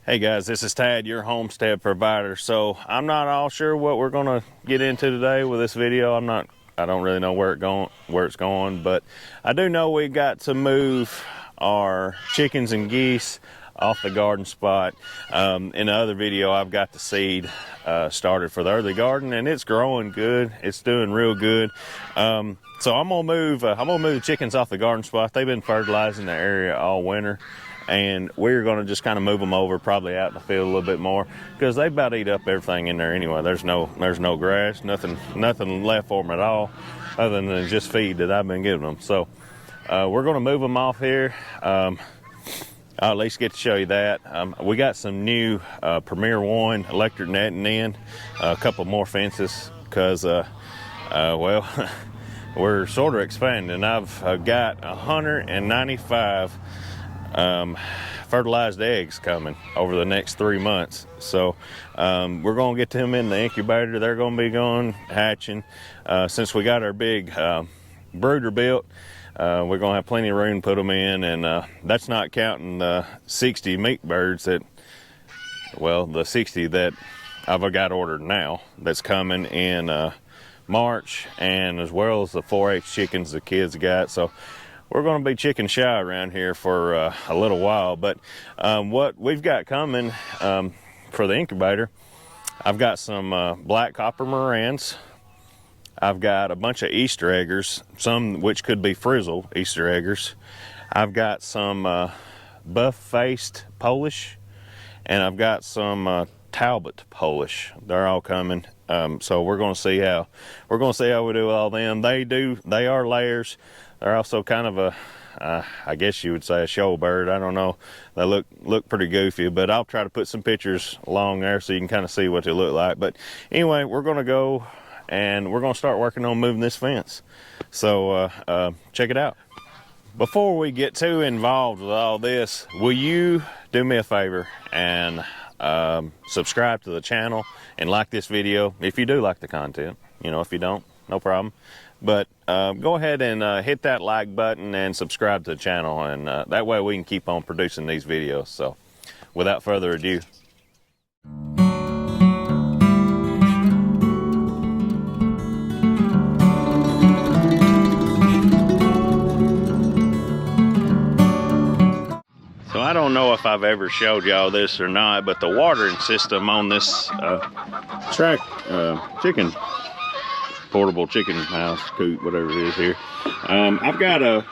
Hey guys, this is Tad, your homestead provider. So I'm not all sure what we're gonna get into today with this video. I don't really know where it's going, but I do know we got to move our chickens and geese off the garden spot. In the other video, I've got the seed started for the early garden, and it's growing good. It's doing real good. So I'm gonna move the chickens off the garden spot. They've been fertilizing the area all winter, and we're going to just kind of move them over, probably out in the field a little bit more, because they about eat up everything in there anyway. There's no grass, nothing left for them at all, other than just feed that I've been giving them. So we're going to move them off here. I'll at least get to show you that. We got some new Premier1 electric netting in, a couple more fences, because well, we're sort of expanding. I've got 195 fertilized eggs coming over the next 3 months. So we're going to get them in the incubator. They're going to be going hatching. Since we got our big brooder built, we're going to have plenty of room to put them in, and that's not counting the 60 meat birds the 60 that I've got ordered now, that's coming in March, and as well as the 4-H chickens the kids got. So we're going to be chicken shy around here for a little while. But what we've got coming for the incubator, I've got some black copper Morans. I've got a bunch of Easter eggers, some which could be frizzle Easter eggers. I've got some buff-faced Polish, and I've got some Talbot Polish. They're all coming. So we're going to see how we do with all them. They are layers. They're also kind of I guess you would say a show bird. I don't know. They look pretty goofy, but I'll try to put some pictures along there so you can kind of see what they look like. But anyway, we're going to go and we're going to start working on moving this fence. So check it out. Before we get too involved with all this, will you do me a favor and subscribe to the channel and like this video if you do like the content? You know, if you don't, no problem. But go ahead and hit that like button and subscribe to the channel, and that way we can keep on producing these videos. So without further ado, so I don't know if I've ever showed y'all this or not, but the watering system on this chicken portable chicken house, coop, whatever it is here. I've got a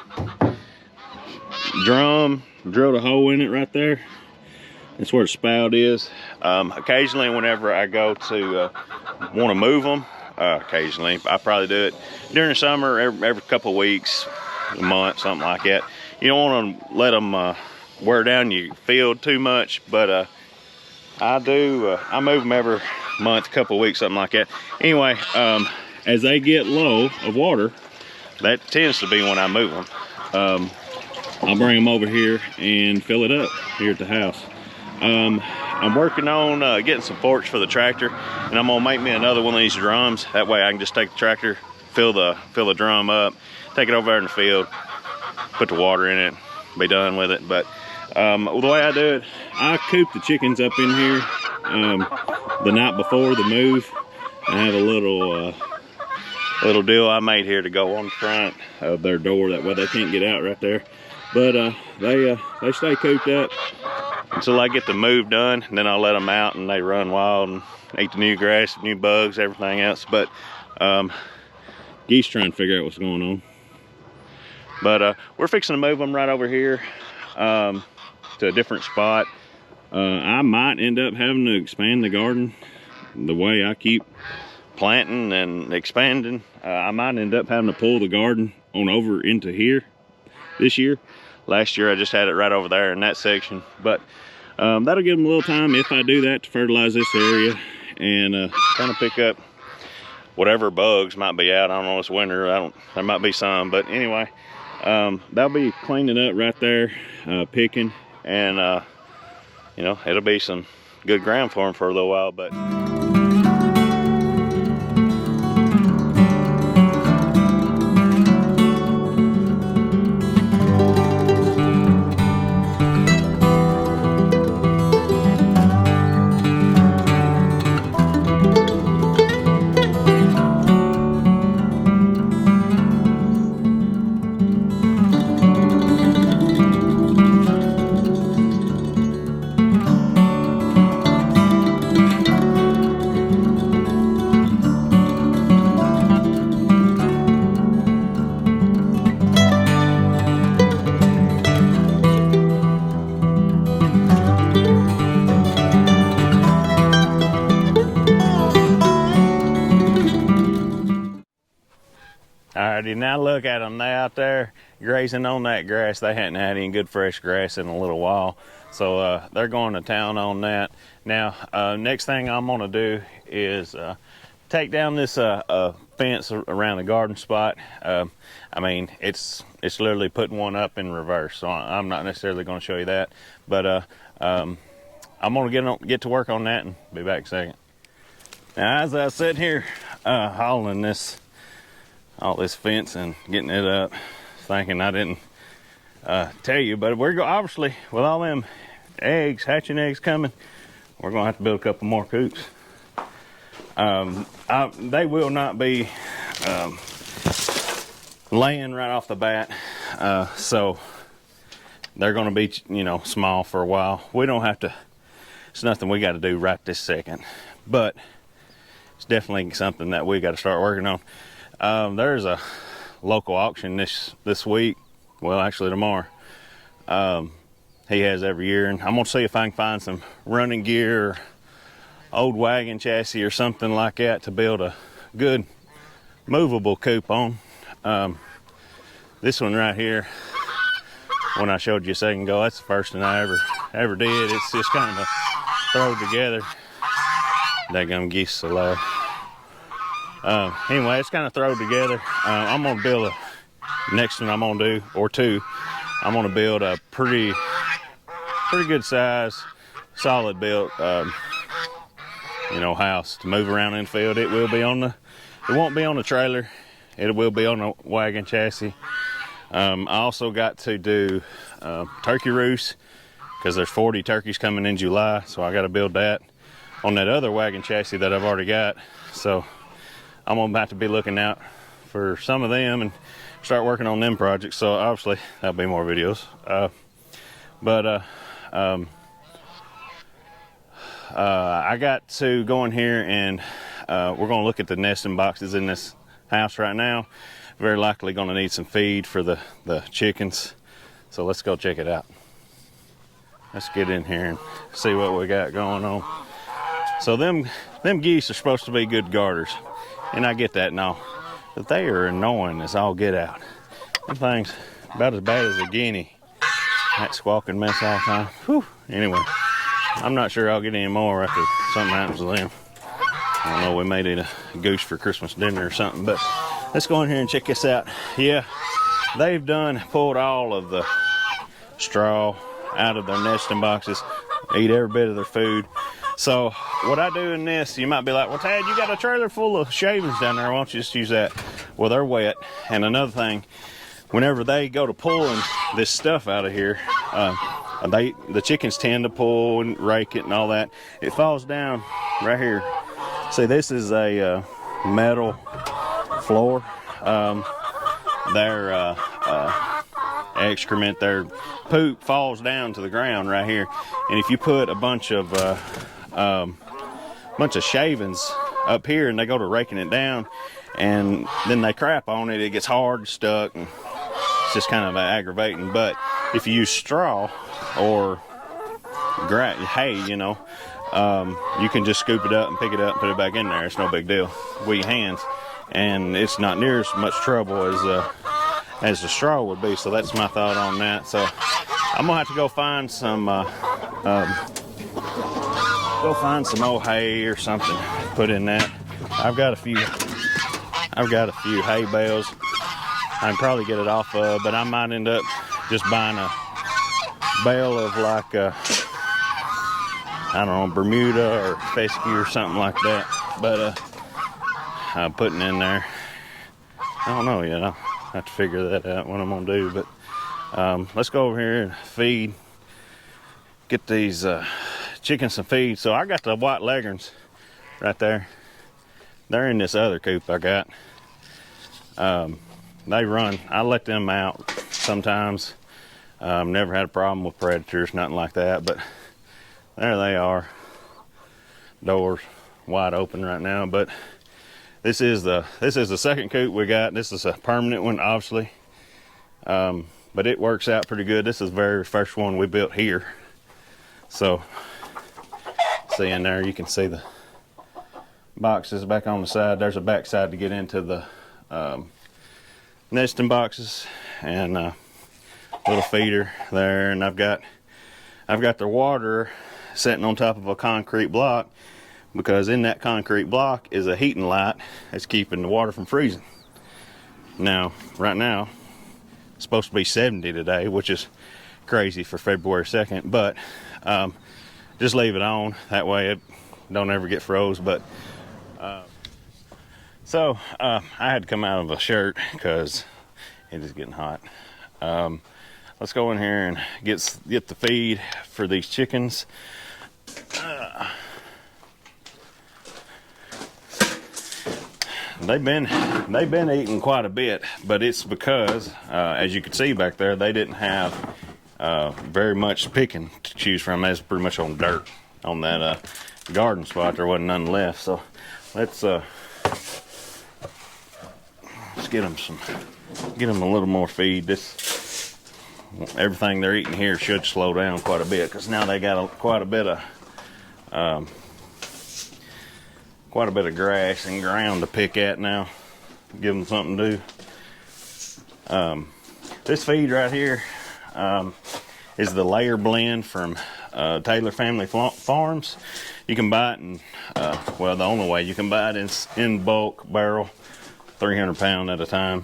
drum, drilled a hole in it right there. That's where the spout is. Occasionally, whenever I go to want to move them, occasionally, I probably do it during the summer, every couple of weeks, a month, something like that. You don't want to let them wear down your field too much, but I move them every month, couple of weeks, something like that. Anyway, as they get low of water, that tends to be when I move them. I'll bring them over here and fill it up here at the house. I'm working on getting some forks for the tractor, and I'm gonna make me another one of these drums. That way I can just take the tractor, fill the drum up, take it over there in the field, put the water in it, be done with it. But the way I do it, I coop the chickens up in here the night before the move. I have a little deal I made here to go on the front of their door. That way they can't get out right there. But they stay cooped up until I get the move done, and then I'll let them out and they run wild and eat the new grass, new bugs, everything else. But geese trying to figure out what's going on. But we're fixing to move them right over here to a different spot. I might end up having to expand the garden the way I keep planting and expanding. I might end up having to pull the garden on over into here this year. Last year I just had it right over there in that section, but that'll give them a little time, if I do that, to fertilize this area and kind of pick up whatever bugs might be out. I don't know, it's winter, there might be some, but anyway, they'll be cleaning up right there, picking, and you know, it'll be some good ground for them for a little while. But Alrighty, now look at them. They out there grazing on that grass. They hadn't had any good fresh grass in a little while. So they're going to town on that. Now, next thing I'm gonna do is take down this fence around the garden spot. I mean, it's literally putting one up in reverse, so I'm not necessarily gonna show you that. But I'm gonna get to work on that and be back in a second. Now, as I sit here hauling all this fence and getting it up, thinking I didn't tell you, but we're obviously, with all them hatching eggs coming, we're gonna have to build a couple more coops. They will not be laying right off the bat, so they're gonna be, you know, small for a while. We don't have to, it's nothing we got to do right this second, but it's definitely something that we got to start working on. There's a local auction this week, well, actually tomorrow. He has every year, and I'm gonna see if I can find some running gear or old wagon chassis or something like that to build a good movable coop on. This one right here, when I showed you a second ago, that's the first one I ever did. It's just kind of thrown together. Daggum geese so loud. Anyway, it's kind of thrown together. I'm gonna build next one I'm gonna do, or two, I'm gonna build a pretty good size, solid built, you know, house to move around in the field. It won't be on the trailer. It will be on a wagon chassis. I also got to do turkey roost, because there's 40 turkeys coming in July, so I got to build that on that other wagon chassis that I've already got. So I'm gonna have to be looking out for some of them and start working on them projects. So obviously there'll be more videos. I got to go in here and we're gonna look at the nesting boxes in this house right now. Very likely gonna need some feed for the chickens. So let's go check it out. Let's get in here and see what we got going on. So them geese are supposed to be good garters, and I get that now, but they are annoying as all get out. Them things about as bad as a guinea. That squawking mess all the time. Whew. Anyway, I'm not sure I'll get any more after something happens to them. I don't know, we may need a goose for Christmas dinner or something, but let's go in here and check this out. Yeah, they've pulled all of the straw out of their nesting boxes, eat every bit of their food. So what I do in this, you might be like, well, Tad, you got a trailer full of shavings down there, why don't you just use that? Well, they're wet. And another thing, whenever they go to pulling this stuff out of here, the chickens tend to pull and rake it and all that. It falls down right here. See, this is a metal floor. Their excrement, their poop falls down to the ground right here. And if you put a bunch of shavings up here and they go to raking it down and then they crap on it, it gets hard, stuck, and it's just kind of aggravating. But if you use straw or hay, you know, you can just scoop it up and pick it up and put it back in there. It's no big deal with your hands, and it's not near as much trouble as the straw would be. So that's my thought on that. So I'm gonna have to go find some old hay or something to put in that. I've got a few hay bales I can probably get it off of, but I might end up just buying a bale of like I don't know, Bermuda or fescue or something like that. But I'm putting in there, I don't know yet. I'll have to figure that out what I'm gonna do. But let's go over here and get these chickens some feed. So I got the white leghorns right there. They're in this other coop I got. They run, I let them out sometimes. Never had a problem with predators, nothing like that, but there they are. Doors wide open right now. But this is the second coop we got. This is a permanent one, obviously, but it works out pretty good. This is the very first one we built here. So see in there, you can see the boxes back on the side. There's a back side to get into the nesting boxes and a little feeder there, and I've got the water sitting on top of a concrete block, because in that concrete block is a heating light that's keeping the water from freezing. Now, right now, it's supposed to be 70 today, which is crazy for February 2nd, but just leave it on. That way it don't ever get froze. But so I had to come out of a shirt because it is getting hot. Let's go in here and get the feed for these chickens. They've been eating quite a bit, but it's because as you can see back there, they didn't have very much picking to choose from. That's pretty much on dirt on that garden spot. There wasn't none left, so let's get them a little more feed. Everything they're eating here should slow down quite a bit, because now they got quite a bit of grass and ground to pick at now. Give them something to do. This feed right here is the layer blend from Taylor Family Farms. You can buy it in, well, the only way you can buy it is in bulk barrel, 300 pound at a time.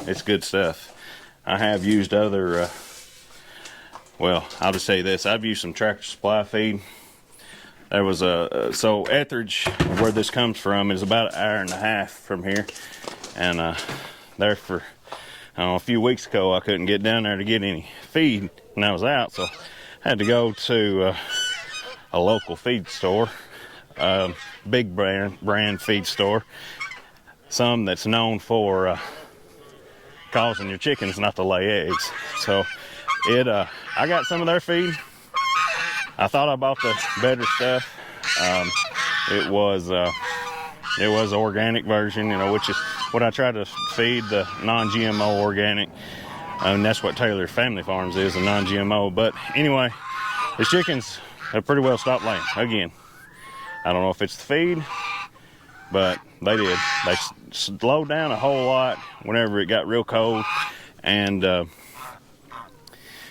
It's good stuff. I have used other, well, I'll just say this. I've used some Tractor Supply feed. There was so Etheridge, where this comes from, is about 1.5 hours from here. And there for, I don't know, a few weeks ago, I couldn't get down there to get any feed when I was out. So I had to go to a local feed store, big brand feed store. Some that's known for causing your chickens not to lay eggs. So I got some of their feed. I thought I bought the better stuff. It was organic version, you know, which is what I try to feed, the non-GMO organic. And that's what Taylor Family Farms is, a non-GMO. But anyway, the chickens have pretty well stopped laying again. I don't know if it's the feed, but they did. They slowed down a whole lot whenever it got real cold, and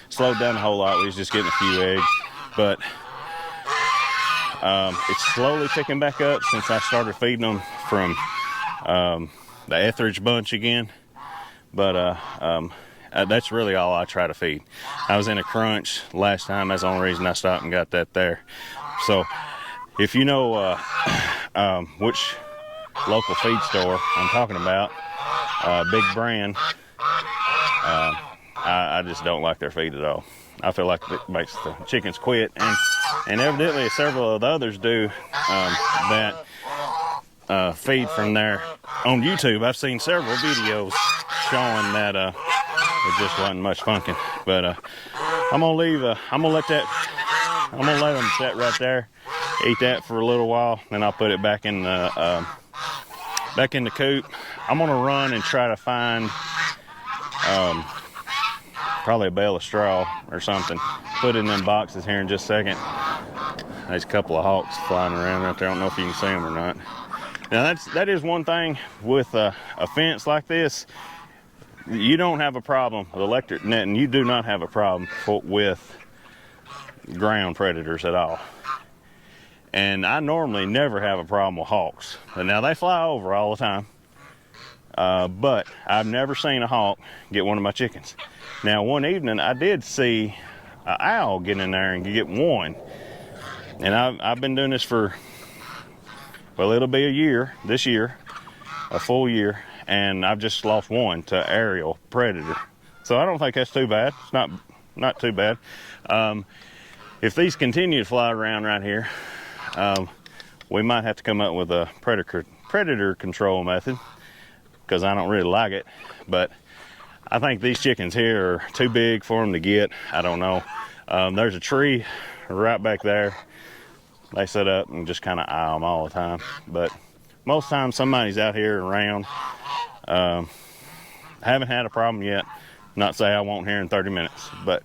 slowed down a whole lot. We was just getting a few eggs, but it's slowly picking back up since I started feeding them from the Etheridge bunch again. But that's really all I try to feed. I was in a crunch last time. That's the only reason I stopped and got that there. So if you know which local feed store I'm talking about, big brand, I just don't like their feed at all. I feel like it makes the chickens quit, and evidently several of the others do that feed from there on YouTube. I've seen several videos showing that it just wasn't much funkin'. But I'm gonna let them sit right there, eat that for a little while, then I'll put it back in the coop. I'm gonna run and try to find probably a bale of straw or something. Put it in them boxes here in just a second. There's a couple of hawks flying around out there. I don't know if you can see them or not. Now that is one thing with a fence like this. You don't have a problem with electric netting. You do not have a problem with ground predators at all. And I normally never have a problem with hawks. But now they fly over all the time. But I've never seen a hawk get one of my chickens. Now one evening I did see an owl get in there and get one. And I've been doing this for, well, it'll be a year, this year, a full year. And I've just lost one to aerial predator. So I don't think that's too bad. It's not too bad. If these continue to fly around right here, we might have to come up with a predator control method, because I don't really like it. But I think these chickens here are too big for them to get. I don't know. There's a tree right back there. They set up and just kind of eye them all the time. But most times somebody's out here around. Haven't had a problem yet. Not say I won't here in 30 minutes. But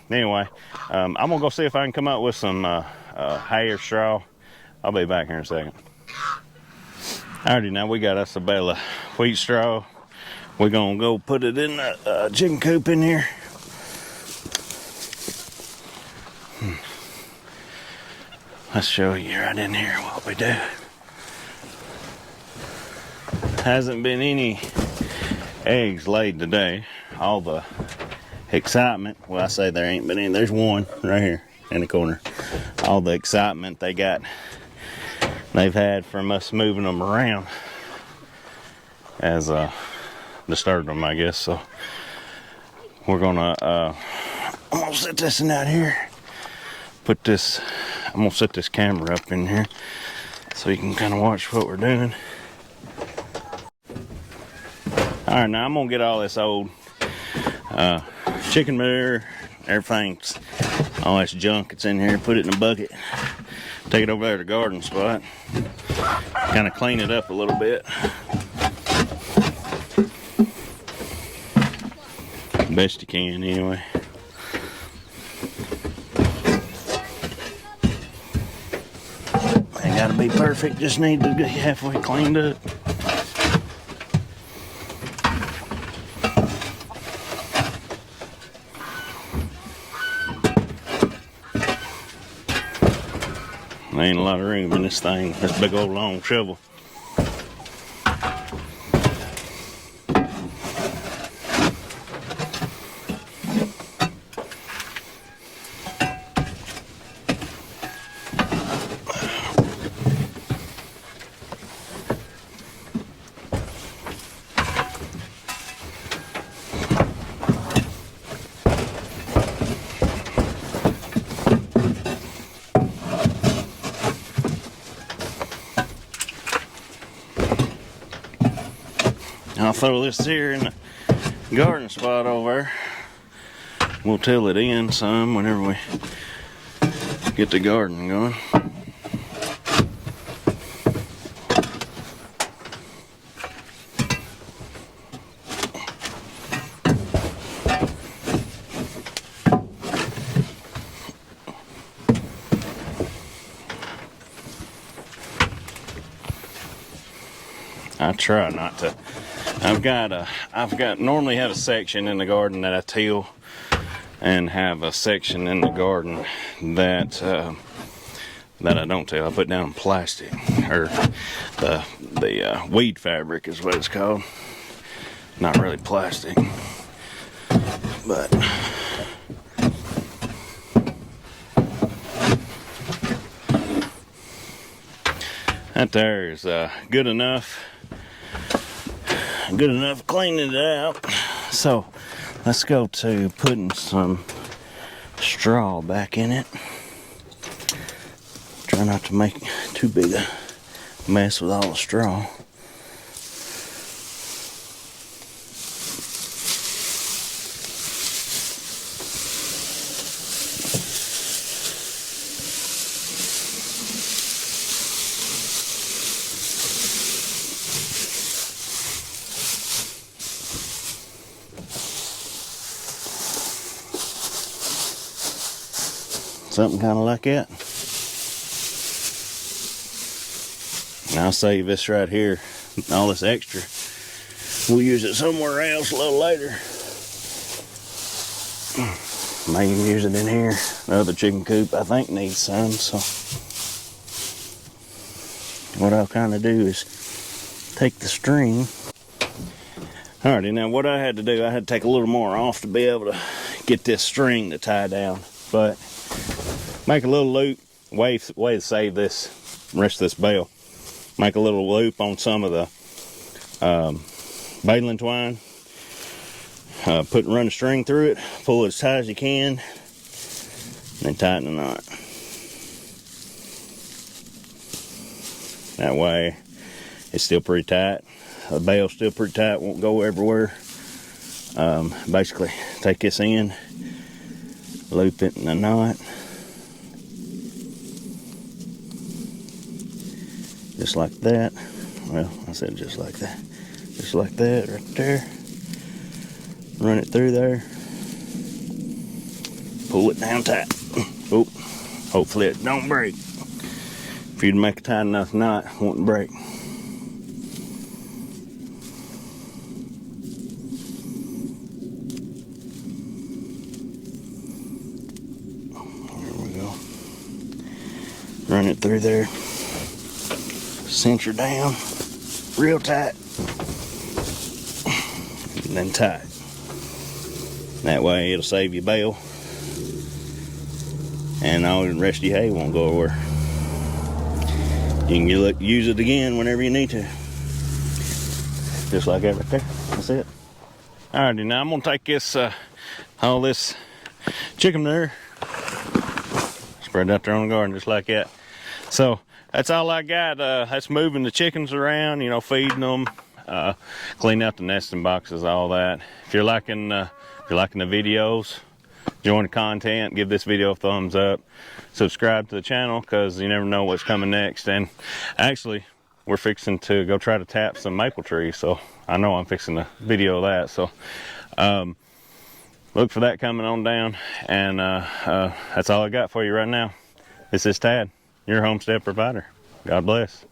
anyway, I'm gonna go see if I can come up with some hay or straw. I'll be back here in a second. Alrighty, now we got us a bale of wheat straw. We're gonna go put it in the chicken coop in here. Let's show you right in here what we do. Hasn't been any eggs laid today. All the excitement, well, I say there ain't been any. There's one right here in the corner. All the excitement they've had from us moving them around has disturbed them, I guess. So we're gonna I'm gonna set this in out here. I'm gonna set this camera up in here so you can kind of watch what we're doing. All right, now I'm gonna get all this old chicken manure, everything's, all this junk that's in here, put it in a bucket, take it over there to the garden spot, kind of clean it up a little bit. Best you can, anyway. Ain't gotta be perfect, just need to get halfway cleaned up. There ain't a lot of room in this thing, this big old long shovel. I'll throw this here in the garden spot over there. We'll till it in some whenever we get the garden going. I try not to. Normally have a section in the garden that I till, and have a section in the garden that I don't till. I put down plastic, or the weed fabric is what it's called. Not really plastic, but that there is good enough. Good enough cleaning it out. So let's go to putting some straw back in it. Try not to make too big a mess with all the straw. Something kind of like that. And I'll save this right here, all this extra. We'll use it somewhere else a little later. May even use it in here. The other chicken coop, I think, needs some. So what I'll kind of do is take the string. Alrighty, now what I had to do, I had to take a little more off to be able to get this string to tie down. But make a little loop, way to save this rest of this bale. Make a little loop on some of the baling twine. Run a string through it, pull it as tight as you can, and then tighten the knot. That way, it's still pretty tight. The bale's still pretty tight, won't go everywhere. Basically, take this in, loop it in a knot. Just like that. Well, I said just like that. Just like that right there. Run it through there. Pull it down tight. Oh, hopefully it don't break. If you'd make a tight enough knot, it won't break. Run it through there. Cinch her down real tight. And then tie it. That way it'll save you bail. And all the rest of your hay won't go everywhere. You can use it again whenever you need to. Just like that right there. That's it. Alrighty, now I'm gonna take this, all this chicken manure, spread it out there on the garden just like that. So that's all I got. That's moving the chickens around, you know, feeding them, clean out the nesting boxes, all that. If you're liking the videos, enjoying the content, give this video a thumbs up. Subscribe to the channel because you never know what's coming next. And actually, we're fixing to go try to tap some maple trees, so I know I'm fixing to video that. So look for that coming on down. And that's all I got for you right now. This is Tad, your homestead provider. God bless.